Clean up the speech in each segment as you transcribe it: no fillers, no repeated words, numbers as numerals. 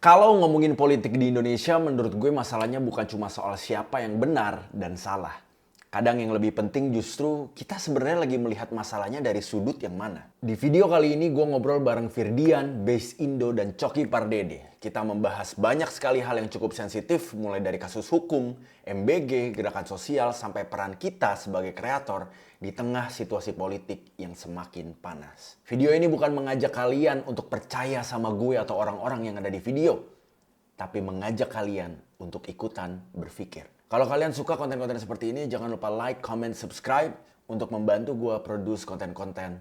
Kalau ngomongin politik di Indonesia, menurut gue masalahnya bukan cuma soal siapa yang benar dan salah. Kadang yang lebih penting justru kita sebenarnya lagi melihat masalahnya dari sudut yang mana. Di video kali ini gue ngobrol bareng Firdian, Base Indo, dan Coki Pardede. Kita membahas banyak sekali hal yang cukup sensitif, mulai dari kasus hukum, MBG, gerakan sosial, sampai peran kita sebagai kreator di tengah situasi politik yang semakin panas. Video ini bukan mengajak kalian untuk percaya sama gue atau orang-orang yang ada di video, tapi mengajak kalian untuk ikutan berpikir. Kalau kalian suka konten-konten seperti ini, jangan lupa like, comment, subscribe untuk membantu gue produce konten-konten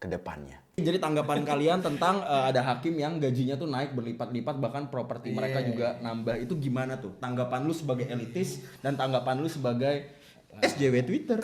ke depannya. Jadi tanggapan kalian tentang ada hakim yang gajinya tuh naik berlipat-lipat, bahkan properti mereka juga nambah, itu gimana tuh? Tanggapan lu sebagai elitis dan tanggapan lu sebagai SJW Twitter.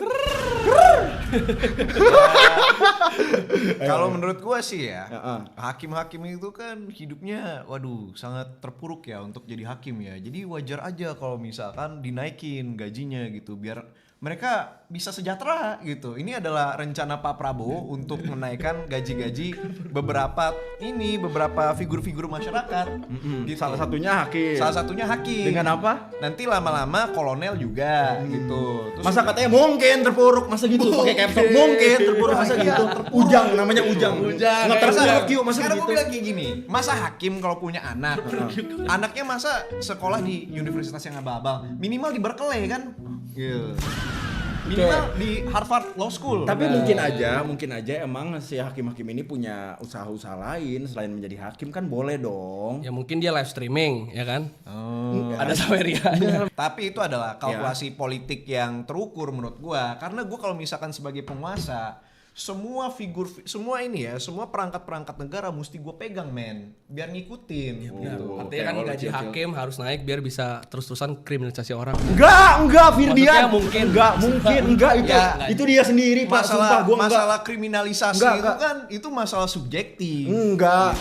Kalau menurut gua sih ya, hakim-hakim itu kan hidupnya waduh sangat terpuruk ya untuk jadi hakim ya. Jadi wajar aja kalau misalkan dinaikin gajinya gitu biar mereka bisa sejahtera gitu. Ini adalah rencana Pak Prabowo untuk menaikkan gaji-gaji beberapa figur-figur masyarakat. Gitu. Salah satunya hakim. Dengan apa? Nanti lama-lama kolonel juga gitu. Terus Masa katanya mungkin terpuruk, masa gitu? Pakai caps lock, mungkin terpuruk, masa gitu? Ujang, namanya Ujang. Nggak terpuruk yuk, masa sekarang gitu? gue bilang kayak gini, masa hakim kalau punya anak, anaknya masa sekolah di universitas yang abal-abal, minimal di Berkeley kan? Gitu. Minimal di Harvard Law School. Tapi mungkin aja emang si hakim-hakim ini punya usaha-usaha lain selain menjadi hakim, kan boleh dong. Ya mungkin dia live streaming, ya kan? Ada Saweria. Tapi itu adalah kalkulasi politik yang terukur menurut gua. Karena gua kalau misalkan sebagai penguasa, semua perangkat-perangkat negara mesti gue pegang men, biar ngikutin. Gitu. Artinya kan gaji hakim harus naik biar bisa terus-terusan kriminalisasi orang. Enggak, Firdian. Maksudnya mungkin. Enggak itu. Ya, Itu dia sendiri, Pak. Sumpah gua enggak. Masalah kriminalisasi Enggak. itu kan itu masalah subjektif. Enggak,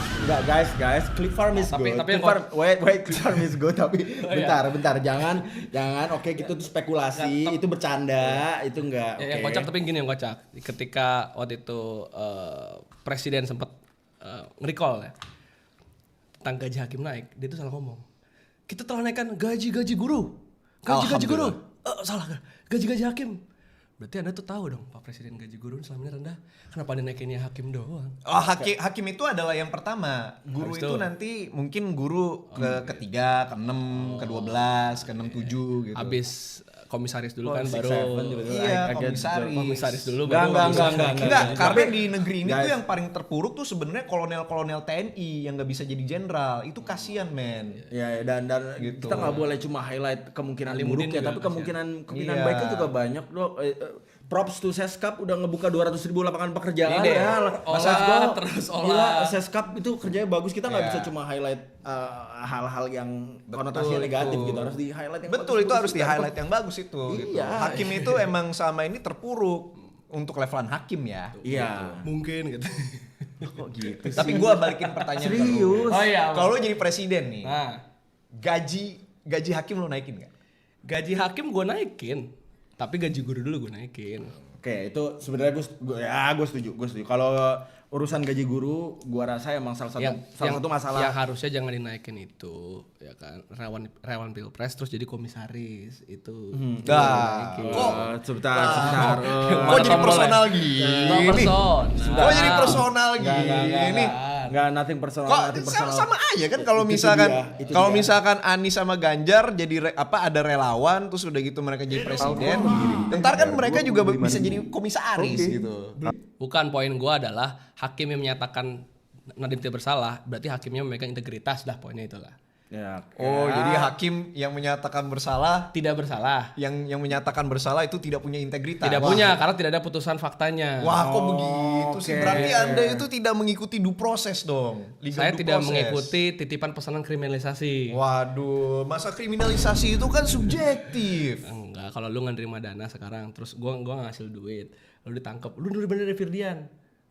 guys. Click farm is Tapi good. yang Wait, click farm is good. Tapi bentar. Jangan. Oke, gitu tuh spekulasi. Itu bercanda. Itu enggak. Ya, yang kocak tapi gini yang kocak. Ketika waktu itu presiden sempat nge-recall ya tentang gaji hakim naik, dia tuh salah ngomong. Kita telah naikkan gaji guru. Gaji guru. Salah. Gaji hakim. Berarti Anda tuh tahu dong Pak Presiden gaji guru selama ini rendah. Kenapa dinaikinnya hakim doang? Oh, hakim itu adalah yang pertama. Guru itu nanti mungkin guru ketiga, ke-6, ke-12, ke-6, 7 gitu. Abis komisaris dulu kan baru. Iya, Komisaris dulu Enggak, karena di negeri ini tuh yang paling terpuruk tuh sebenarnya kolonel TNI yang nggak bisa jadi jenderal. Itu kasihan, men. Ya, dan Gitu. kita nggak boleh cuma highlight kemungkinan buruknya, tapi kemungkinan Iya. baiknya juga banyak loh. Props to Seskap udah ngebuka 200.000 lapangan pekerjaan. Ini deh, Ya. olah, terus olah. Gila, Seskap itu kerjanya bagus. Kita nggak Iya. bisa cuma highlight hal-hal yang konotasinya negatif gitu. Harus di highlight yang Betul, bagus, itu harus di highlight yang bagus itu. Gitu. Iya. Hakim itu emang selama ini terpuruk untuk levelan hakim ya. Iya. Mungkin gitu. Kok gitu sih? Tapi gua balikin pertanyaan ke lu. Serius? Oh iya. Kalau lu jadi presiden nih, Nah, gaji hakim lu naikin nggak? gaji hakim gue naikin, tapi gaji guru dulu gue naikin. Oke, itu sebenarnya gue setuju. Kalau urusan gaji guru, gua rasa emang salah satu masalah. Yang harusnya jangan dinaikin itu, ya kan? Relawan Pilpres terus jadi komisaris itu. Sebentar. Kok jadi personal gini? Kok jadi personal gini? Enggak, nothing personal. Kok sama aja kan kalau Itu misalkan dia. misalkan Anies sama Ganjar jadi ada relawan terus udah gitu mereka jadi presiden. Ntar kan mereka juga bisa jadi komisaris gitu. Bukan, poin gue adalah hakim yang menyatakan Nadiem tidak bersalah, berarti hakimnya memegang integritas, dah poinnya itulah. Ya, Oh, jadi hakim yang menyatakan bersalah, Tidak bersalah. yang menyatakan bersalah itu tidak punya integritas. Tidak punya, karena tidak ada putusan faktanya. Wah, kok begitu sih? oke. Berarti Anda itu tidak mengikuti due process dong. Legal Saya due tidak process. mengikuti titipan pesanan kriminalisasi. Waduh, masa kriminalisasi itu kan subjektif. Enggak, kalau lu nggak nerima dana sekarang, terus gua ngasih duit, lu ditangkap, lu bener dari Firdian,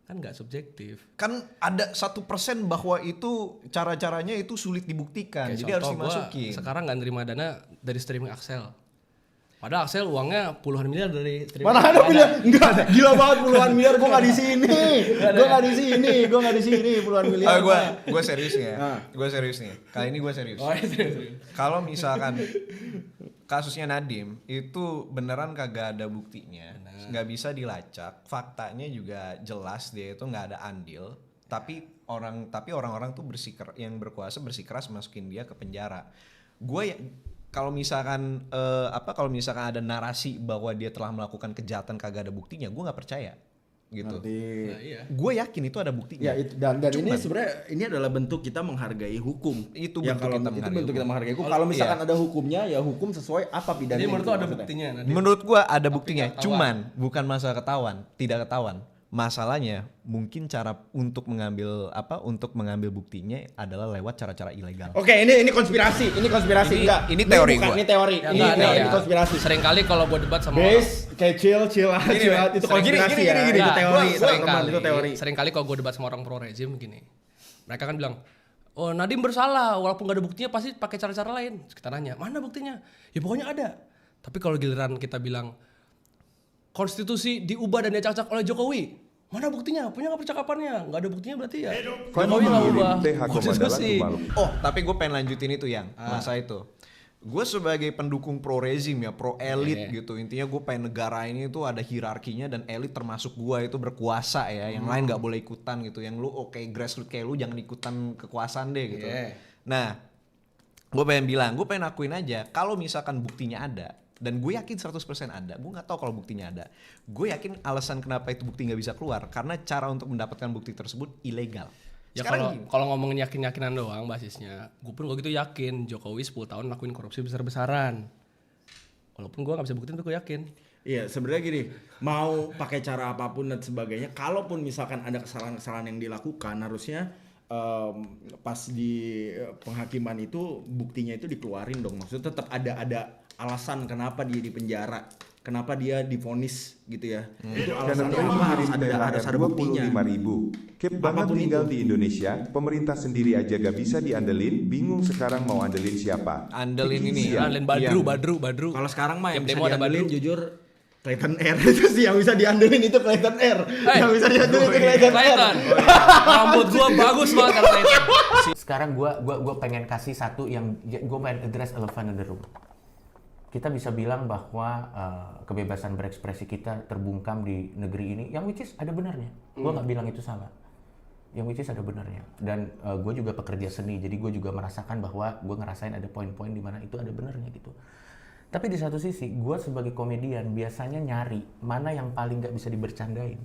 kan nggak subjektif. Kan ada 1% bahwa itu cara-caranya itu sulit dibuktikan. Kayak Jadi harus contoh, gua dimasukin. sekarang nggak nerima dana dari streaming Axel. Padahal Axel uangnya puluhan miliar dari terima. Mana ada punya? Enggak, gila banget puluhan miliar. Gue nggak di sini. Gue nggak di sini puluhan miliar. Gue serius nih ya. Gue serius nih. Kali ini gue serius. Oh, serius. Kalau misalkan kasusnya Nadiem itu beneran kagak ada buktinya, nggak bisa dilacak, faktanya juga jelas dia itu nggak ada andil, tapi orang-orang tuh yang berkuasa bersikeras masukin dia ke penjara. Gue ya, kalau misalkan ada narasi bahwa dia telah melakukan kejahatan kagak ada buktinya, gue nggak percaya gitu. Nah, iya. Gue yakin itu ada buktinya. Ya itu, dan ini sebenarnya ini adalah bentuk kita menghargai hukum. Itu ya, bentuk kita menghargai bentuk kita hukum. menghargai hukum. Kalau misalkan ada hukumnya, ya hukum sesuai apa pidana. Jadi menurut itu lo ada maksudnya. buktinya? Nadiem? Menurut gue ada buktinya, nggak cuman bukan masalah tidak ketahuan. Masalahnya mungkin cara untuk mengambil buktinya adalah lewat cara-cara ilegal. Oke, ini konspirasi, enggak. Ini teori bukan, gua. ini teori. Ya, ini enggak, teori ya. konspirasi. Seringkali kalau gue debat sama orang, Base, kayak chill itu konspirasi ya. gini. Itu Nah, teori, seringkali, itu teori. seringkali kalau gue debat sama orang pro rezim begini, mereka kan bilang, oh Nadiem bersalah, walaupun gak ada buktinya pasti pakai cara-cara lain. Kita nanya, mana buktinya? Ya pokoknya ada. Tapi kalau giliran kita bilang konstitusi diubah dan diacak-acak oleh Jokowi, mana buktinya? Punya nggak percakapannya? Nggak ada buktinya berarti ya Jokowi nggak ubah konstitusi. Oh, tapi gue pengen lanjutin itu masa itu. Gue sebagai pendukung pro rezim ya, pro elit gitu. Intinya gue pengen negara ini tuh ada hierarkinya dan elit termasuk gue itu berkuasa ya. Yang lain nggak boleh ikutan gitu. Yang lu grassroots kayak lu jangan ikutan kekuasaan deh gitu. Nah, gue pengen akuin aja kalau misalkan buktinya ada. Dan gue yakin 100% ada. Gue gak tahu kalau buktinya ada. Gue yakin alasan kenapa itu bukti gak bisa keluar karena cara untuk mendapatkan bukti tersebut ilegal. Ya kalau ngomongin yakin-yakinan doang basisnya, gue pun kalau gitu yakin Jokowi 10 tahun lakuin korupsi besar-besaran. Walaupun gue gak bisa buktiin tapi gue yakin. Iya, sebenarnya gini, mau pakai cara apapun dan sebagainya, kalaupun misalkan ada kesalahan-kesalahan yang dilakukan, harusnya pas di penghakiman itu buktinya itu dikeluarin dong. Maksudnya tetap ada alasan kenapa dia di penjara, kenapa dia divonis gitu ya. Itu alasannya apa, harus ada buktinya. 25.000. Kip banget tinggal di Indonesia, pemerintah sendiri aja gak bisa diandelin, bingung sekarang mau andelin siapa. Andelin ini Ya, Len Badru. Kalau sekarang mah yang Tiap bisa demo ada diandelin Badru. jujur Clayton Air itu sih yang bisa diandelin itu Clayton Air. Yang bisa diandelin itu Clayton Air. Rambut gue bagus banget kalau Clayton. Sekarang gua pengen kasih satu yang gue pengen address elephant in the room. Kita bisa bilang bahwa kebebasan berekspresi kita terbungkam di negeri ini, yang which is ada benarnya. Gue nggak bilang itu salah. Yang which is ada benarnya. Dan gue juga pekerja seni, jadi gue juga merasakan bahwa gue ngerasain ada poin-poin di mana itu ada benarnya gitu. Tapi di satu sisi, gue sebagai komedian biasanya nyari mana yang paling nggak bisa dibercandain.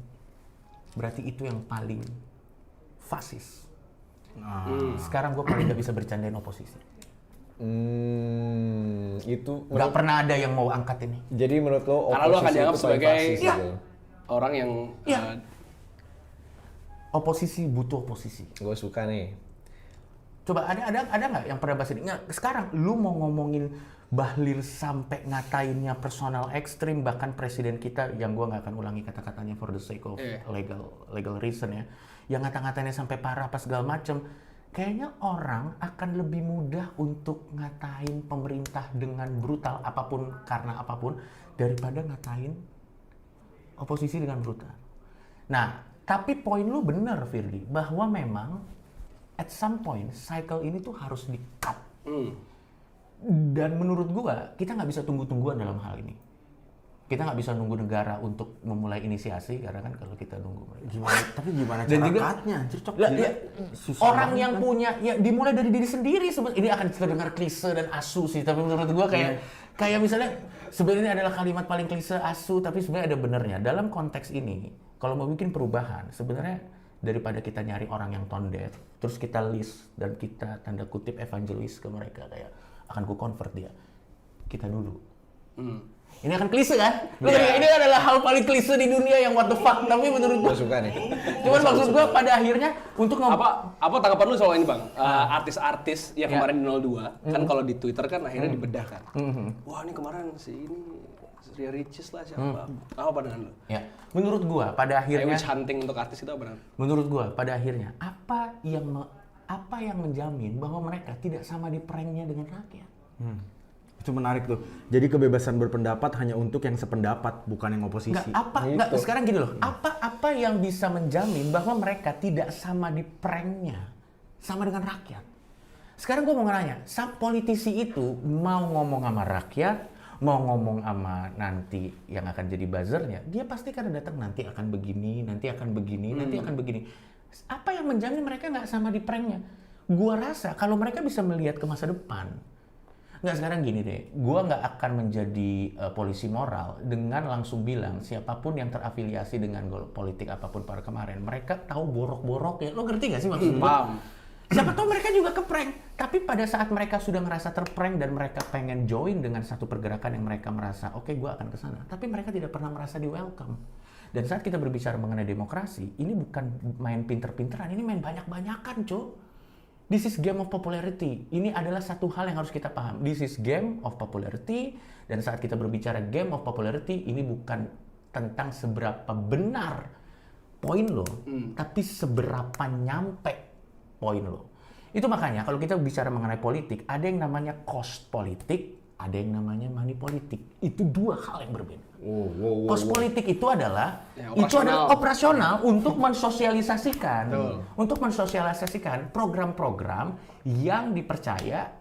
Berarti itu yang paling fasis. Sekarang gue paling nggak bisa bercandain oposisi. itu Nggak pernah ada yang mau angkat ini. jadi menurut lo Karena lo akan dianggap sebagai Iya. orang yang Oposisi butuh oposisi. gue suka nih. Coba ada nggak yang pernah bahas ini? Nggak, sekarang lu mau ngomongin Bahlil sampai ngatainnya personal ekstrim, bahkan presiden kita yang gua nggak akan ulangi kata-katanya for the sake of legal reason ya, yang ngata-ngatannya sampai parah pas segala macem. Kayaknya orang akan lebih mudah untuk ngatain pemerintah dengan brutal apapun karena apapun daripada ngatain oposisi dengan brutal. Nah, tapi poin lu bener Firly, bahwa memang at some point cycle ini tuh harus di-cut. Dan menurut gua, kita nggak bisa tunggu-tungguan dalam hal ini. Kita nggak bisa nunggu negara untuk memulai inisiasi, karena kan kalau kita nunggu Gimana Dan cara juga- cutnya? Cocok. Lah, ya, orang yang punya, ya dimulai dari diri sendiri. Ini akan terdengar klise dan asu sih, tapi menurut gua kayak misalnya sebenarnya ini adalah kalimat paling klise asu, tapi sebenarnya ada benernya. Dalam konteks ini, kalau mau bikin perubahan, sebenarnya daripada kita nyari orang yang tone deaf, terus kita list dan kita tanda kutip evangelis ke mereka kayak akan ku convert dia. Kita dulu. Ini akan klise kan? Ini adalah hal paling klise di dunia yang what the fuck, tapi menurut gua Gue suka nih. cuman maksud gua pada akhirnya untuk apa tanggapan lu soal ini bang? Artis-artis yang Ya. kemarin di 02 kan kalau di Twitter kan akhirnya dibedah kan. Wah ini kemarin si ini Ria Ricis lah siapa? Apa pandangan lu? ya, menurut gua pada Kayak akhirnya witch hunting untuk artis itu apa? Bang? menurut gua pada akhirnya apa yang menjamin bahwa mereka tidak sama di pranknya dengan rakyat? Itu menarik tuh. Jadi kebebasan berpendapat hanya untuk yang sependapat, bukan yang oposisi. Nggak, sekarang gini loh, apa yang bisa menjamin bahwa mereka tidak sama di pranknya sama dengan rakyat? Sekarang gue mau nanya, politisi itu mau ngomong sama rakyat, mau ngomong sama nanti yang akan jadi buzzernya, dia pasti kan datang nanti akan begini, nanti akan begini, nanti akan begini. Apa yang menjamin mereka nggak sama di pranknya? Gua rasa kalau mereka bisa melihat ke masa depan, nggak sekarang gini deh, gua nggak akan menjadi polisi moral dengan langsung bilang siapapun yang terafiliasi dengan politik apapun pada kemarin, mereka tahu borok-boroknya. Lo ngerti nggak sih maksud gua? Siapa tahu mereka juga keprank, tapi pada saat mereka sudah merasa terprank dan mereka pengen join dengan satu pergerakan yang mereka merasa, oke, gua akan ke sana, tapi mereka tidak pernah merasa di welcome. Dan saat kita berbicara mengenai demokrasi, ini bukan main pinter-pinteran, ini main banyak-banyakan, cuy. This is game of popularity. Ini adalah satu hal yang harus kita paham. This is game of popularity, dan saat kita berbicara game of popularity, ini bukan tentang seberapa benar poin lo, tapi seberapa nyampe poin lo. Itu makanya kalau kita bicara mengenai politik, ada yang namanya cost politik, ada yang namanya money politik. Itu dua hal yang berbeda. Cost politik itu adalah operasional untuk mensosialisasikan program-program yang dipercaya.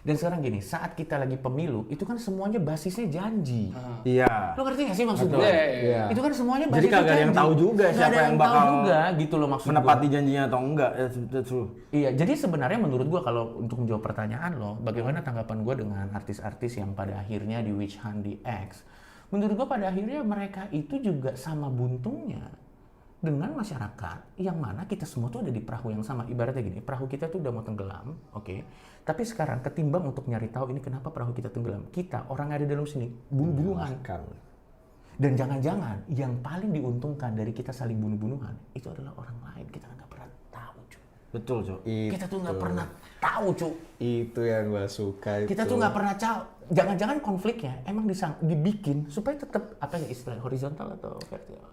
Dan sekarang gini, saat kita lagi pemilu, itu kan semuanya basisnya janji. Iya. Lo ngerti nggak sih maksud gue? Iya. Itu kan semuanya Jadi basisnya janji. kagak ada yang tahu juga siapa yang bakal tahu juga, gitu loh maksud menepati gua. janjinya atau enggak. That's true. Iya, jadi sebenarnya menurut gue kalau untuk menjawab pertanyaan lo, bagaimana tanggapan gue dengan artis-artis yang pada akhirnya di witch hunt di X? Menurut gue pada akhirnya mereka itu juga sama buntungnya dengan masyarakat yang mana kita semua tuh ada di perahu yang sama. Ibaratnya gini, perahu kita tuh udah mau tenggelam, oke. Tapi sekarang ketimbang untuk nyari tahu ini kenapa perahu kita tenggelam, kita orang ada dalam sini bunuh-bunuhan. Dan jangan-jangan yang paling diuntungkan dari kita saling bunuh-bunuhan itu adalah orang lain. Kita nggak pernah tahu, cuy. Betul, Cok. Kita tuh nggak pernah tahu, cuy. Itu yang gue suka itu. Kita tuh nggak pernah tahu. Jangan-jangan konfliknya emang dibikin supaya tetap apa ya istilah horizontal atau vertikal?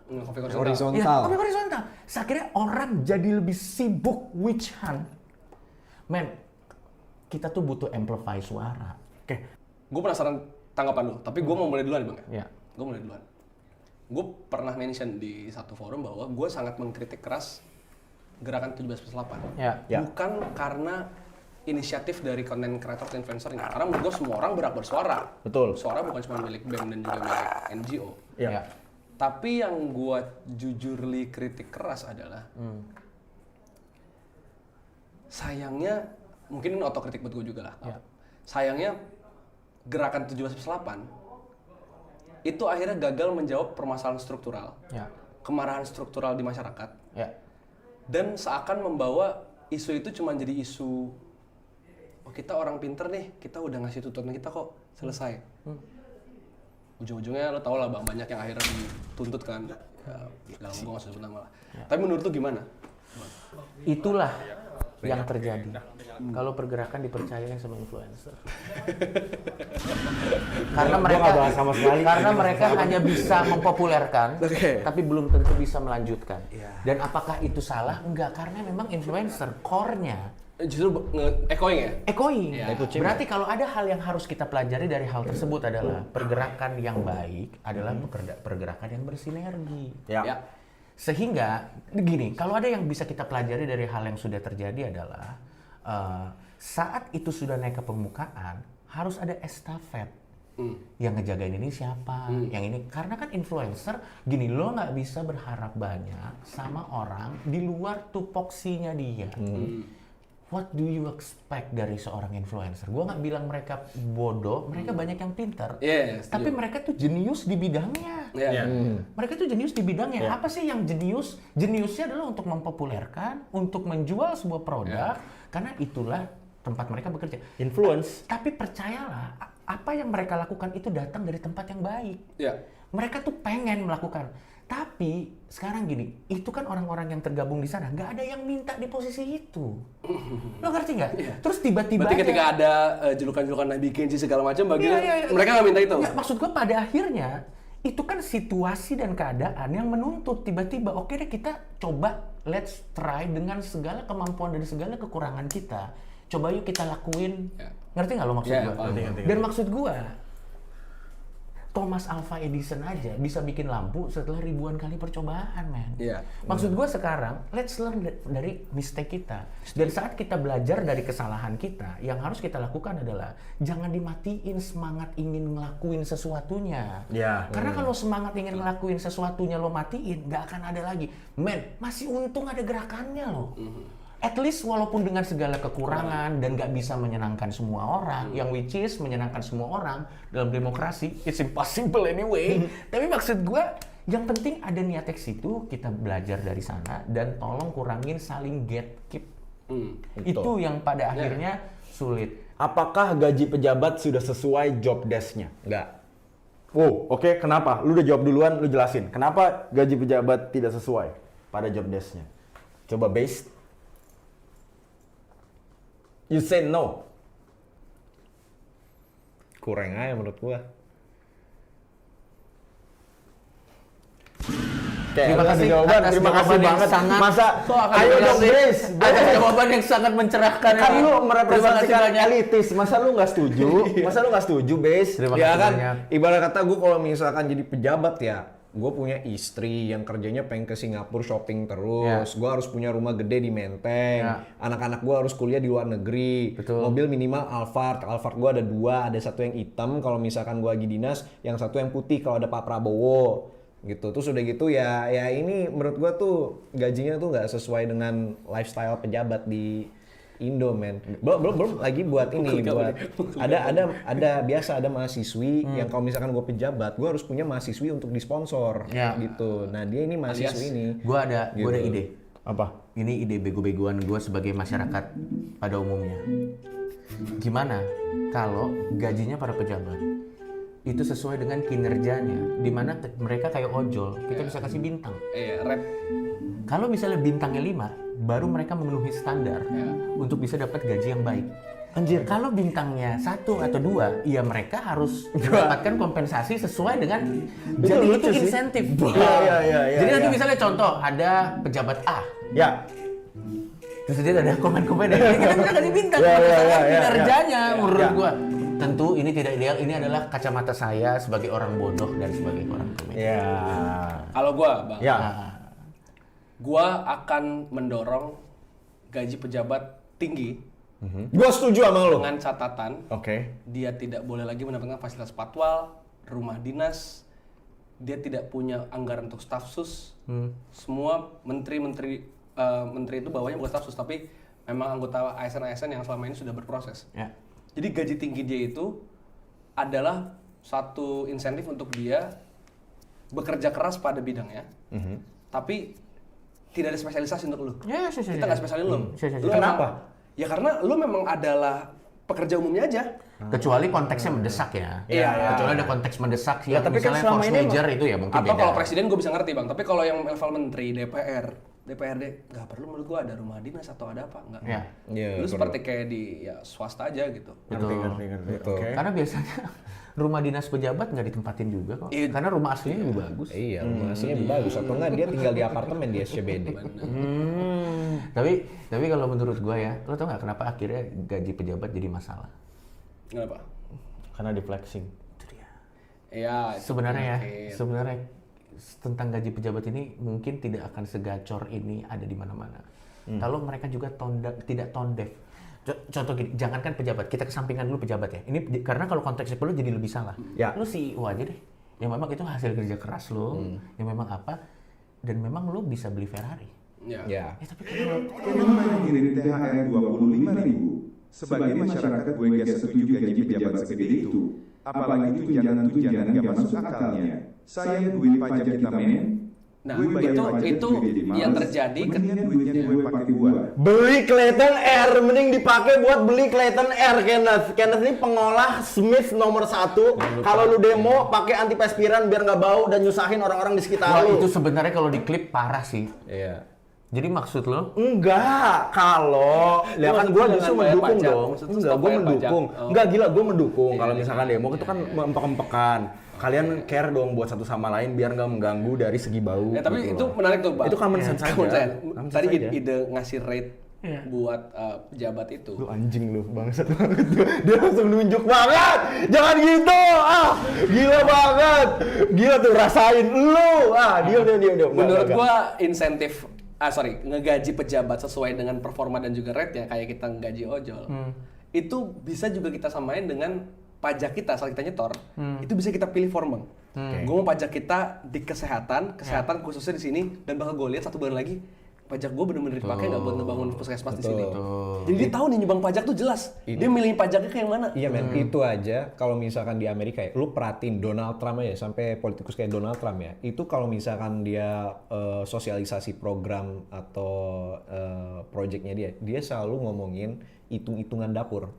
Horizontal. Ya, horizontal. Akhirnya orang jadi lebih sibuk witch hunt. Men, kita tuh butuh amplify suara. Oke. Gue penasaran tanggapan lu, tapi gue mau mulai duluan Bang. Ya. Gue mulai duluan. Gue pernah mention di satu forum bahwa gue sangat mengkritik keras gerakan 17+8. Ya. Bukan karena inisiatif dari konten kreator atau influencernya. Karena menurut gue semua orang berhak bersuara. Betul. Suara bukan cuma milik BEM dan juga milik NGO. Ya. Tapi yang gue jujurly kritik keras adalah sayangnya, mungkin ini otokritik buat gue juga lah. Ya. Sayangnya gerakan 17+8 itu akhirnya gagal menjawab permasalahan struktural, kemarahan struktural di masyarakat, dan seakan membawa isu itu cuma jadi isu, oh kita orang pinter nih, kita udah ngasih tuntutan kita kok, selesai. Ujung-ujungnya lo tau lah Bang, banyak yang akhirnya dituntut kan, gue gak usah sebut nama lah. Tapi menurut lo gimana? Itulah yang terjadi kalau pergerakan dipercayai sama influencer. Karena mereka hanya bisa mempopulerkan, tapi belum tentu bisa melanjutkan. Dan apakah itu salah? Enggak, karena memang influencer core-nya Justru echoing ya? echoing. Berarti kalau ada hal yang harus kita pelajari dari hal tersebut adalah pergerakan yang baik adalah pergerakan yang bersinergi. Ya. Sehingga gini, kalau ada yang bisa kita pelajari dari hal yang sudah terjadi adalah saat itu sudah naik ke permukaan harus ada estafet. Yang ngejagain ini siapa? Yang ini karena kan influencer gini, lo nggak bisa berharap banyak sama orang di luar tupoksinya dia. What do you expect dari seorang influencer? Gua nggak bilang mereka bodoh, mereka banyak yang pintar. Tapi mereka tuh jenius di bidangnya. Mereka tuh jenius di bidangnya. Apa sih yang jenius? Jeniusnya adalah untuk mempopulerkan, untuk menjual sebuah produk, karena itulah tempat mereka bekerja. Influence. Tapi percayalah, apa yang mereka lakukan itu datang dari tempat yang baik. Mereka tuh pengen melakukan. Tapi sekarang gini, itu kan orang-orang yang tergabung di sana, nggak ada yang minta di posisi itu. Lo ngerti nggak? Terus tiba-tiba berarti ketika ada julukan-julukan Nabi Kenji segala macam, mereka nggak minta itu? Nggak, maksud gue pada akhirnya, itu kan situasi dan keadaan yang menuntut tiba-tiba, oke deh kita coba, let's try dengan segala kemampuan dan segala kekurangan kita coba yuk kita lakuin. Ngerti nggak lo maksud Ya, gue? paham. Dan maksud gue, Thomas Alva Edison aja bisa bikin lampu setelah ribuan kali percobaan, men. Iya. Maksud gue sekarang, let's learn dari mistake kita. Dan saat kita belajar dari kesalahan kita, yang harus kita lakukan adalah jangan dimatiin semangat ingin ngelakuin sesuatunya. Ya. Karena kalau semangat ingin ngelakuin sesuatunya lo matiin, nggak akan ada lagi. Men, masih untung ada gerakannya lo. At least walaupun dengan segala kekurangan dan nggak bisa menyenangkan semua orang, yang which is menyenangkan semua orang dalam demokrasi, it's impossible anyway. Tapi maksud gue, yang penting ada niat ke situ, kita belajar dari sana dan tolong kurangin saling gatekeep. Itu yang pada akhirnya sulit. Apakah gaji pejabat sudah sesuai job desk-nya? Enggak. Oh, oke. Kenapa? Lu udah jawab duluan, lu jelasin. Kenapa gaji pejabat tidak sesuai pada job desk-nya? Coba base. You say no. Kurang aja menurut gua. Terima kasih jawaban. atas Terima kasih jawaban yang banget. sangat- Masa Ayo ayo dong, Grace. Ada jawaban yang sangat mencerahkan. Kan ini. lu Terima merepresentasikan kasih banyak. elitis. Masa lu nggak setuju? Masa lu nggak setuju, Base? Terima Ya kasih kan, banyak. ibarat kata gue kalau misalkan jadi pejabat ya, gue punya istri yang kerjanya pengen ke Singapura shopping terus, gue harus punya rumah gede di Menteng, anak-anak gue harus kuliah di luar negeri, mobil minimal Alphard gue ada 2, ada satu yang hitam kalau misalkan gue lagi dinas, yang satu yang putih kalau ada Pak Prabowo gitu. Terus udah gitu ya ini menurut gue tuh gajinya tuh nggak sesuai dengan lifestyle pejabat di Indo, men. Belum lagi buat ini, buat ada biasa ada mahasiswi yang kalau misalkan gue pejabat, gue harus punya mahasiswi untuk disponsor gitu. Nah, dia ini mahasiswi ini. Gua ada ide. Apa? Ini ide bego-begoan gue sebagai masyarakat pada umumnya. Gimana kalau gajinya para pejabat itu sesuai dengan kinerjanya, di mana mereka kayak ojol, kita bisa kasih bintang. Rep. Kalau misalnya bintangnya 5, baru mereka memenuhi standar untuk bisa dapat gaji yang baik. Anjir, kalau bintangnya 1 atau 2, ya mereka harus mendapatkan kompensasi sesuai dengan jadi itu insentif. Jadi nanti misalnya contoh ada pejabat A. Ya. Terus dia ada komen-komen kita bisa kasih bintang berdasarkan kinerjanya menurut gua. Tentu ini tidak ideal, ini adalah kacamata saya sebagai orang bodoh dan sebagai orang komedi. Ya. Kalau gua, Bang. Ya. Gua akan mendorong gaji pejabat tinggi Gua setuju sama lu. dengan catatan dia tidak boleh lagi mendapatkan fasilitas patwal, rumah dinas, dia tidak punya anggaran untuk staf sus. Semua menteri itu bawahnya bukan staf sus, tapi memang anggota ASN yang selama ini sudah berproses. Jadi gaji tinggi dia itu adalah satu insentif untuk dia bekerja keras pada bidangnya, tapi tidak ada spesialisasi untuk lu. Kita nggak spesialin lu. Lu Kenapa? Ya karena lu memang adalah pekerja umumnya aja. Kecuali konteksnya mendesak ya. Kecuali ada konteks mendesak sih. Ya, tapi kan misalnya selama force ini major itu ya mungkin Atau beda. kalau presiden gue bisa ngerti, Bang. Tapi kalau yang level menteri, DPRD nggak perlu menurut gue ada rumah dinas atau ada apa, nggak. Lu seperti kayak di swasta aja gitu. Ngerti. Karena biasanya rumah dinas pejabat nggak ditempatin juga kok. Karena rumah aslinya lebih bagus. Iya, rumah aslinya bagus. Atau enggak dia tinggal di apartemen di SCBD. Tapi kalau menurut gua ya, lo tau nggak kenapa akhirnya gaji pejabat jadi masalah? Kenapa? Karena di flexing. Iya. Sebenarnya tentang gaji pejabat ini mungkin tidak akan segacor ini ada di mana-mana. Kalau mereka juga tidak tone deaf. Contoh gini, jangankan pejabat, kita kesampingkan dulu pejabat ya. Ini karena kalau konteksnya perlu jadi lebih salah. Lu CEO aja deh, yang memang itu hasil kerja keras lo, yang memang apa, dan memang lo bisa beli Ferrari. Kenapa yang ngirim THR 25.000? Sebagai masyarakat gue gak setuju gaji pejabat segede itu. Apalagi tunjangan-tunjangan gak masuk akalnya. Saya duit pajak kita, men. Nah, Gue bayar pajak itu juga jadi males. yang terjadi Mendingan duitnya gue pakai buat Beli Clayton Air, mending dipakai buat beli Clayton Air, Kenneth. Kenneth ini pengolah Smith nomor 1. Kalau lu demo pakai antiperspiran biar nggak bau dan nyusahin orang-orang di sekitar Wah, lu. itu sebenarnya kalau diklip parah sih. Iya. Jadi maksud lo? Enggak, kalau ya kan gue justru bayar mendukung pajak. dong. Maksud Enggak, stop gue bayar mendukung. pajak. Enggak gila, gue mendukung. Kalau misalkan demo itu kan empek-empekan. Kalian care dong buat satu sama lain biar nggak mengganggu dari segi bau. Ya, tapi gitu itu loh. menarik tuh, Bang. Itu common sense aja. Common sense. Common sense Tadi aja. ide ngasih rate buat pejabat itu. Lu anjing lu, bangsat banget. Dia langsung nunjuk banget. Jangan gitu. Gila banget. Gila tuh rasain lu. Dia. Menurut gua insentif ngegaji pejabat sesuai dengan performa dan juga rate ya kayak kita ngegaji ojol. Itu bisa juga kita samain dengan pajak kita saat kita nyetor. Itu bisa kita pilih formeng. Gue mau pajak kita di kesehatan khususnya di sini dan bakal gue lihat 1 bulan lagi pajak gue bener-bener dipakai nggak buat ngebangun puskesmas di sini. Jadi dia tahu nih nyumbang pajak tuh jelas. Dia milih pajaknya kayak yang mana. Iya men, itu aja kalau misalkan di Amerika ya, lu perhatiin Donald Trump aja sampai politikus kayak Donald Trump ya, itu kalau misalkan dia sosialisasi program atau projectnya dia selalu ngomongin hitung-hitungan dapur.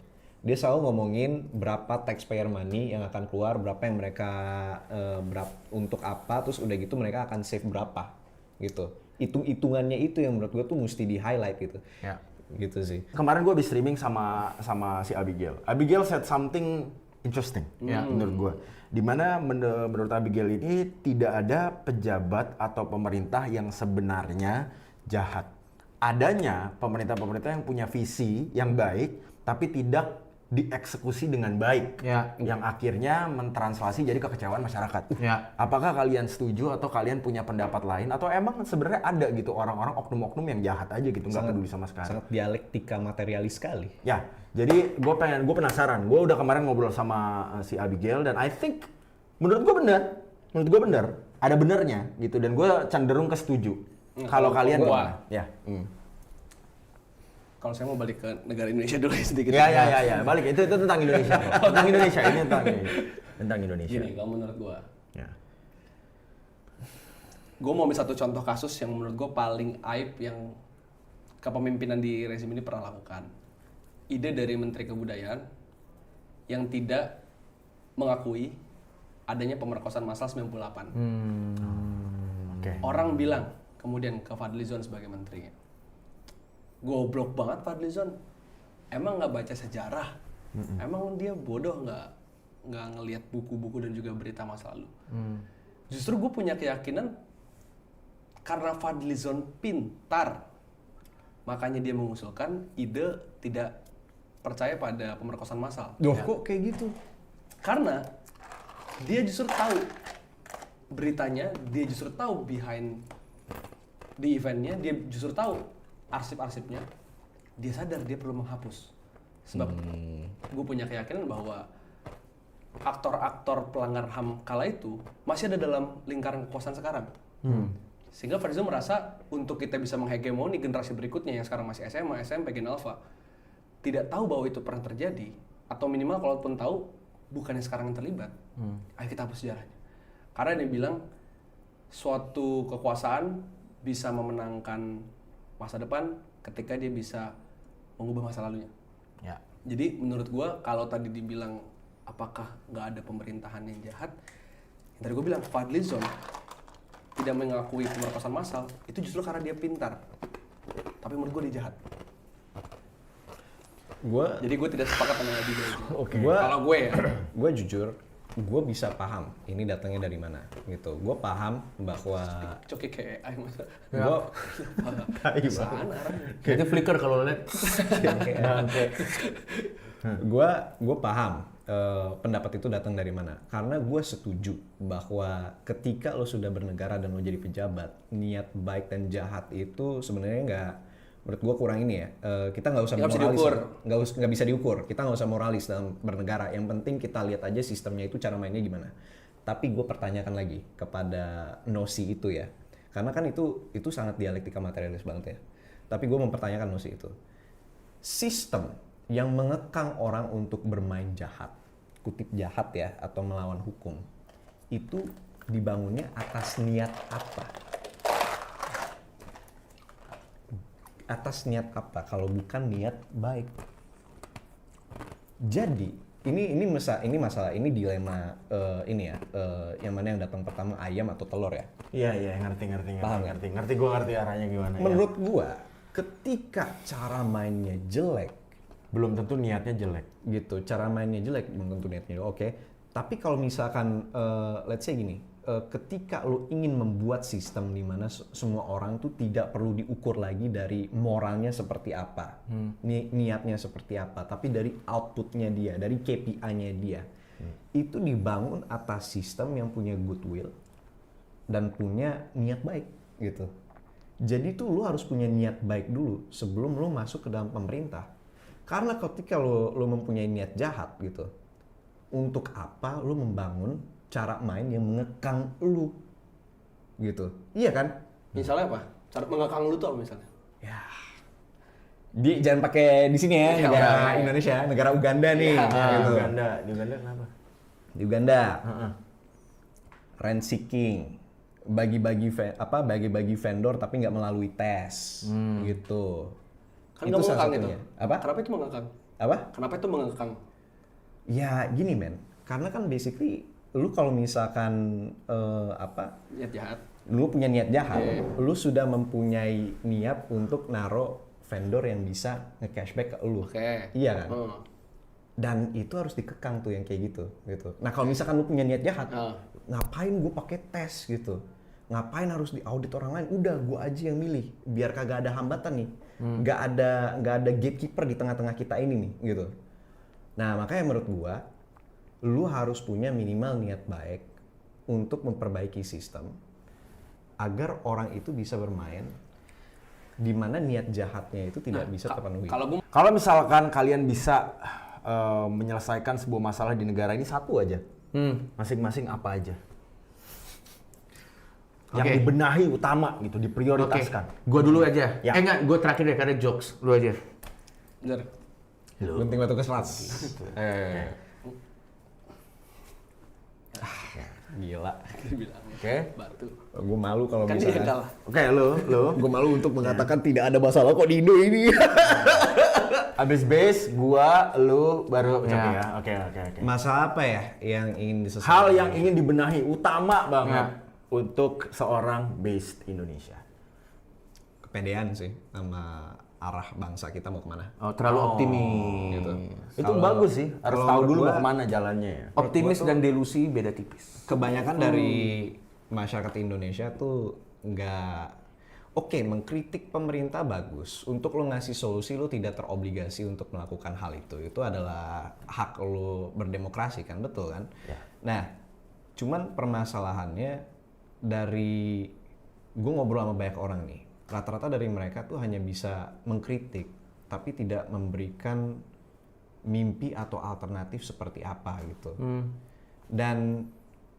Dia selalu ngomongin berapa taxpayer money yang akan keluar, berapa yang mereka untuk apa, terus udah gitu mereka akan save berapa gitu. Hitung-hitungannya itu yang menurut gue tuh mesti di highlight gitu. Ya. Gitu sih. Kemarin gue habis streaming sama si Abigail. Abigail said something interesting menurut gue. Dimana menurut Abigail ini tidak ada pejabat atau pemerintah yang sebenarnya jahat. Adanya pemerintah-pemerintah yang punya visi yang baik tapi tidak dieksekusi dengan baik, yang akhirnya mentranslasi jadi kekecewaan masyarakat. Apakah kalian setuju atau kalian punya pendapat lain atau emang sebenarnya ada gitu orang-orang oknum-oknum yang jahat aja gitu nggak peduli sama sekali? Sangat dialektika materialis sekali. Ya, jadi gue penasaran. Gue udah kemarin ngobrol sama si Abigail dan I think menurut gue benar, ada benernya gitu dan gue cenderung ke setuju. Kalau kalian gimana? Ya. Kalau saya mau balik ke negara Indonesia dulu sedikit. Ya, balik. Itu tentang Indonesia. Tentang Indonesia, ini tentang Indonesia. Gini, kalau menurut gua. Ya. Gua mau ambil satu contoh kasus yang menurut gua paling aib yang kepemimpinan di rezim ini pernah lakukan. Ide dari Menteri Kebudayaan yang tidak mengakui adanya pemerkosaan massal 98. Orang bilang kemudian ke Fadlizon sebagai menterinya. Goblok banget Fadlizon, emang nggak baca sejarah, emang dia bodoh nggak ngelihat buku-buku dan juga berita masa lalu. Justru gue punya keyakinan karena Fadlizon pintar, makanya dia mengusulkan ide tidak percaya pada pemerkosaan massal. Kok kayak gitu? Karena dia justru tahu beritanya, dia justru tahu behind di eventnya, dia justru tahu arsip-arsipnya, dia sadar dia perlu menghapus. Sebab gue punya keyakinan bahwa aktor-aktor pelanggar HAM kala itu masih ada dalam lingkaran kekuasaan sekarang. Sehingga Fadlizon merasa untuk kita bisa menghegemoni generasi berikutnya yang sekarang masih SMA, SMP, Gen Alpha, tidak tahu bahwa itu pernah terjadi, atau minimal kalaupun tahu, bukannya sekarang yang terlibat. Ayo kita hapus sejarahnya. Karena dia bilang, suatu kekuasaan bisa memenangkan masa depan ketika dia bisa mengubah masa lalunya. Jadi menurut gue kalau tadi dibilang apakah nggak ada pemerintahan yang jahat, yang tadi gue bilang Fadlizon tidak mengakui pemerkosaan massal itu justru karena dia pintar. Tapi menurut gue dia jahat. Jadi gue tidak sepakat sama Abigail. Kalau gue ya, gue jujur, gue bisa paham ini datangnya dari mana gitu. Gue paham bahwa coki kayak aing masa. Itu flicker kalau lihat. Gue paham pendapat itu datang dari mana. Karena gue setuju bahwa ketika lo sudah bernegara dan lo jadi pejabat, niat baik dan jahat itu sebenarnya menurut gue kurang ini ya. Kita nggak usah moralis, nggak bisa diukur. Kita nggak usah moralis dalam bernegara. Yang penting kita lihat aja sistemnya itu cara mainnya gimana. Tapi gue pertanyakan lagi kepada nosi itu ya, karena kan itu sangat dialektika materialis banget ya. Tapi gue mempertanyakan nosi itu. Sistem yang mengekang orang untuk bermain jahat, kutip jahat ya, atau melawan hukum, itu dibangunnya atas niat apa? Atas niat apa kalau bukan niat baik? Jadi ini masalah ini dilema ini ya, yang mana yang datang pertama, ayam atau telur ya? Iya ngerti gue ngerti arahnya gimana. Menurut gue ketika cara mainnya jelek, belum tentu niatnya jelek gitu. Cara mainnya jelek belum tentu niatnya jelek. Oke. Tapi kalau misalkan, let's say gini, ketika lo ingin membuat sistem di mana semua orang tuh tidak perlu diukur lagi dari moralnya seperti apa, niatnya seperti apa, tapi dari outputnya dia, dari KPI-nya dia, itu dibangun atas sistem yang punya goodwill dan punya niat baik gitu. Jadi tuh lo harus punya niat baik dulu sebelum lo masuk ke dalam pemerintah. Karena ketika lo mempunyai niat jahat gitu, untuk apa lo membangun cara main yang mengekang lu gitu, iya kan? Misalnya apa? Cara mengekang lu tuh apa misalnya? Ya, jangan pakai di sini ya, negara Indonesia, negara Uganda nih. Gitu. Di Uganda kenapa? Di Uganda, rent seeking, bagi-bagi vendor tapi nggak melalui tes, gitu. Kan Itu nggak salah mengekang itu. satunya. Apa? Kenapa itu mengekang? Apa? Kenapa itu mengekang? Ya gini men, karena kan basically lu kalau misalkan Niat jahat. lu punya niat jahat, lu sudah mempunyai niat untuk naro vendor yang bisa nge-cashback ke lu. Iya kan? Dan itu harus dikekang tuh yang kayak gitu. Nah kalau misalkan lu punya niat jahat, ngapain gue pakai tes gitu? Ngapain harus diaudit orang lain? Udah gue aja yang milih, biar kagak ada hambatan nih, nggak ada gatekeeper di tengah-tengah kita ini nih gitu. Nah makanya menurut gue, lu harus punya minimal niat baik untuk memperbaiki sistem agar orang itu bisa bermain di mana niat jahatnya itu tidak bisa terpenuhi. Kalau misalkan kalian bisa menyelesaikan sebuah masalah di negara ini satu aja, masing-masing apa aja yang dibenahi utama gitu, diprioritaskan. Gue dulu aja. Ya. Enggak, gue terakhir deh karena jokes. Lu aja. Bener. Gunting batu keras. Gila. Oke. Batu. Gue malu kalau Kan dia yang misalkan. kalah. Oke, lu. Gue malu untuk mengatakan tidak ada masalah kok di Indo ini. Abis base, gua, lu, baru Coki ya. Oke. Masalah apa ya yang ingin diselesaikan? Hal yang ingin dibenahi utama banget untuk seorang based Indonesia. Kepedean sih sama arah bangsa kita mau kemana. Oh, terlalu optimis. Gitu. Itu bagus sih, harus kalau tahu dulu gua- mau kemana jalannya ya. Optimis dan delusi beda tipis. Kebanyakan dari masyarakat Indonesia tuh nggak mengkritik pemerintah bagus. Untuk lo ngasih solusi, lo tidak terobligasi untuk melakukan hal itu. Itu adalah hak lo berdemokrasi kan, betul kan? Ya. Nah, cuman permasalahannya dari gue ngobrol sama banyak orang nih, rata-rata dari mereka tuh hanya bisa mengkritik, tapi tidak memberikan mimpi atau alternatif seperti apa gitu. Dan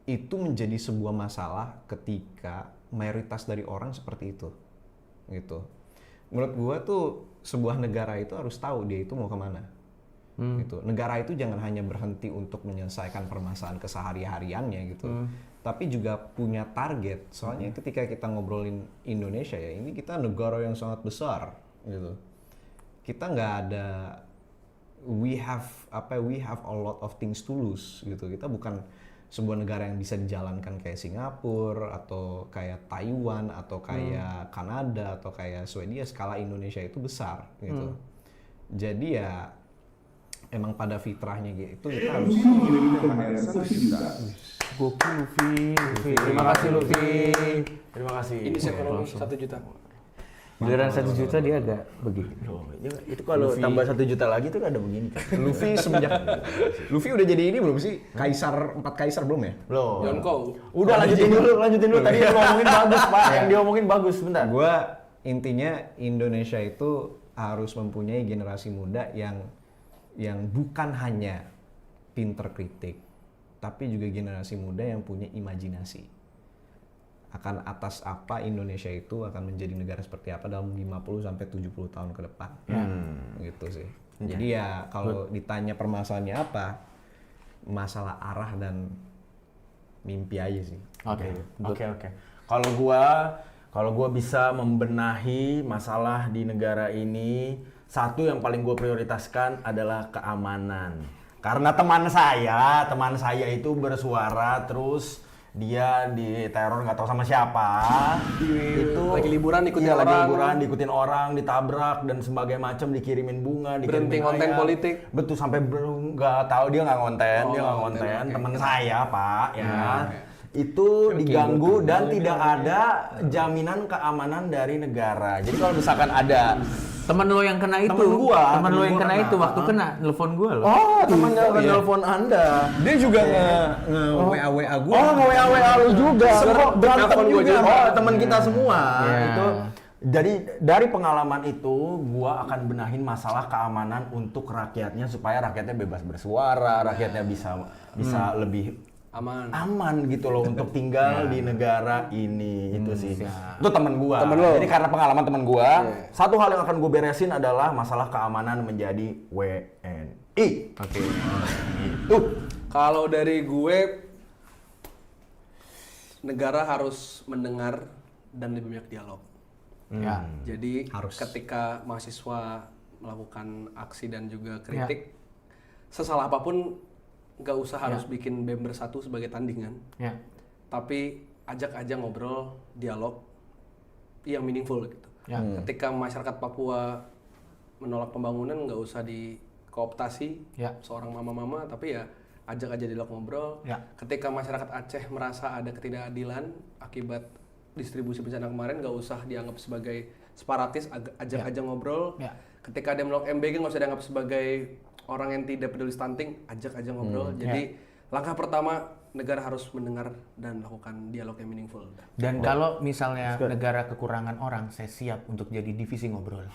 itu menjadi sebuah masalah ketika mayoritas dari orang seperti itu gitu. Menurut gua tuh sebuah negara itu harus tahu dia itu mau kemana gitu. Negara itu jangan hanya berhenti untuk menyelesaikan permasalahan kesehari-hariannya gitu, tapi juga punya target. Soalnya ketika kita ngobrolin Indonesia ya, ini kita negara yang sangat besar gitu. Kita nggak ada, we have a lot of things to lose gitu. Kita bukan sebuah negara yang bisa dijalankan kayak Singapura atau kayak Taiwan atau kayak Kanada atau kayak Swedia. Skala Indonesia itu besar gitu. Jadi ya emang pada fitrahnya gitu kita harus. Luffy mengirim THR 1 juta. Gokil Luffy. Terima kasih Luffy. Terima kasih. Ini ekonomi 1 juta. Giliran 1 juta dia agak begini. Itu kalau tambah 1 juta lagi tuh ada begini kan. Luffy semenjak Luffy udah jadi ini belum sih? Kaisar 4 kaisar belum ya? Belum. Yonkou. Udah lanjutin dulu. Tadi yang ngomongin bagus, Pak. Yang dia ngomongin bagus, bentar. Gua intinya Indonesia itu harus mempunyai generasi muda yang bukan hanya pinter kritik, tapi juga generasi muda yang punya imajinasi akan atas apa Indonesia itu akan menjadi negara seperti apa dalam 50 sampai 70 tahun ke depan. Gitu sih. Jadi ya kalau ditanya permasalahannya apa, masalah arah dan mimpi aja sih. Oke. Kalau gua bisa membenahi masalah di negara ini, satu yang paling gua prioritaskan adalah keamanan. Karena teman saya itu bersuara terus dia diteror nggak tahu sama siapa, itu lagi liburan ikutin lagi orang, liburan diikutin orang, ditabrak dan sebagainya macam, dikirimin bunga, berhenti dikirimin konten ayam. politik. Betul, sampai belum nggak tahu dia nggak konten, teman saya Pak ya. Itu diganggu dan tidak ada jaminan keamanan dari negara. Jadi kalau misalkan ada Temen lo yang kena itu, Temen lo yang gua kena itu waktu kena nelfon gue lo. oh, teman nelfon Anda. Dia juga nge-WA gue. Oh, nge-WA lu juga. Berantem telepon gua juga. juga. Oh, teman kita semua. Iya. Itu jadi dari pengalaman itu gua akan benahin masalah keamanan untuk rakyatnya supaya rakyatnya bebas bersuara, rakyatnya bisa lebih aman gitu loh untuk tinggal di negara ini. Itu sih. Itu temen gua. Temen lo. Jadi karena pengalaman temen gua, satu hal yang akan gue beresin adalah masalah keamanan menjadi WNI. Oke. Itu. Kalau dari gue, negara harus mendengar dan lebih banyak dialog. Ya. Jadi ketika mahasiswa melakukan aksi dan juga kritik, sesalah apapun nggak usah harus bikin BEM Bersatu sebagai tandingan. Ya. Tapi ajak aja ngobrol, dialog yang meaningful gitu. Ya. Ketika masyarakat Papua menolak pembangunan, nggak usah dikooptasi seorang mama-mama, tapi ya ajak aja dialog ngobrol. Ya. Ketika masyarakat Aceh merasa ada ketidakadilan akibat distribusi bencana kemarin, nggak usah dianggap sebagai separatis, ajak aja ngobrol. Ya. Ketika dia menolak MBG, nggak usah dianggap sebagai orang yang tidak peduli stunting, ajak aja ngobrol. Jadi langkah pertama, negara harus mendengar dan melakukan dialog yang meaningful. Dan kalau misalnya negara kekurangan orang, saya siap untuk jadi divisi ngobrol.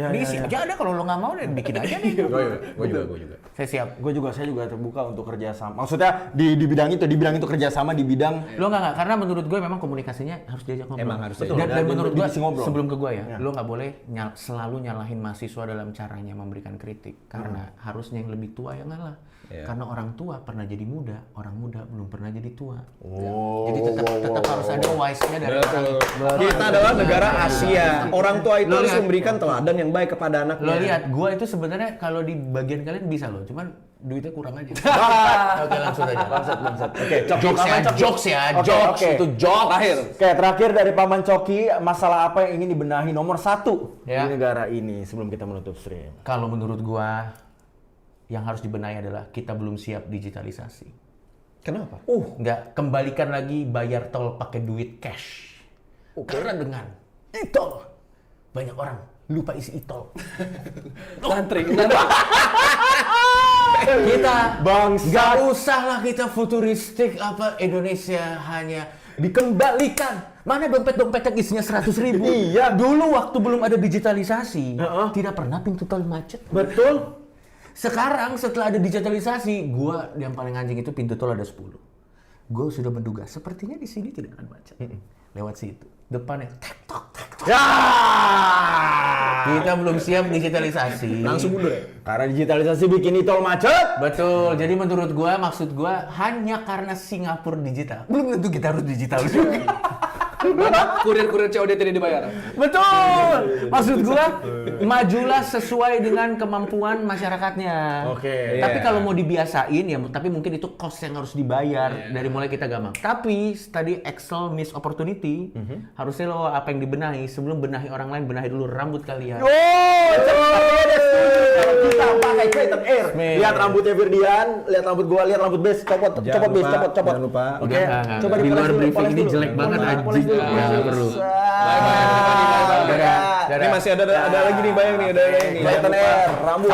Diisi aja ada, kalau lo nggak mau, bikin aja nih. Gue juga. Saya siap. Saya juga terbuka untuk kerjasama. Maksudnya di bidang itu kerjasama di bidang. Lo nggak, karena menurut gue memang komunikasinya harus diajak ngobrol. Emang harus Betul. diajak. Dan menurut gue, divisi ngobrol. sebelum ke gue lo nggak boleh selalu nyalahin mahasiswa dalam caranya memberikan kritik. Karena harusnya yang lebih tua yang ngalah. Karena orang tua pernah jadi muda, orang muda belum pernah jadi tua. Jadi tetap harus ada wise-nya dari orang. Kita adalah negara Asia. Orang tua itu harus memberikan teladan yang baik kepada anaknya. Lo lihat, gue itu sebenarnya kalau di bagian kalian bisa loh, cuman duitnya kurang aja. Oke, langsung aja. Bangsat. Oke, jokes ya. Itu jokes. Terakhir dari Paman Coki, masalah apa yang ingin dibenahi nomor 1 di negara ini sebelum kita menutup stream? Kalau menurut gua yang harus dibenahi adalah kita belum siap digitalisasi. Kenapa? Nggak, kembalikan lagi bayar tol pakai duit cash. Karena dengan e-tol banyak orang lupa isi e-tol. Ngantri. Kita nggak usah lah kita futuristik apa Indonesia hanya dikembalikan. Mana dompet-dompet yang isinya 100.000? Iya. Dulu waktu belum ada digitalisasi, tidak pernah pintu tol macet. Betul. Sekarang setelah ada digitalisasi, gua yang paling anjing itu pintu tol ada 10. Gua sudah menduga sepertinya di sini tidak akan macet. Lewat situ. Depannya tek-tok. Kita belum siap digitalisasi. Langsung mundur ya? Karena digitalisasi bikin tol macet. Betul. Jadi menurut gua, maksud gua hanya karena Singapura digital, belum tentu kita harus digital juga. Kurir-kurir COD tidak dibayar. Betul. Maksud gua, majulah sesuai dengan kemampuan masyarakatnya. Oke. Tapi kalau mau dibiasain ya, tapi mungkin itu cost yang harus dibayar dari mulai kita gampang. Tapi tadi Excel miss opportunity, harusnya lo apa yang dibenahi sebelum benahi orang lain, benahi dulu rambut kalian. Kita pakai Clayton Air. Lihat rambutnya Firdian, lihat rambut gua, lihat rambut Bes, copot. Jangan lupa. Oke. Coba di luar briefing ini jelek banget anjing. Nggak perlu. Ini masih ada lagi nih bayang nih, ada yang nih. Clayton Air, rambut.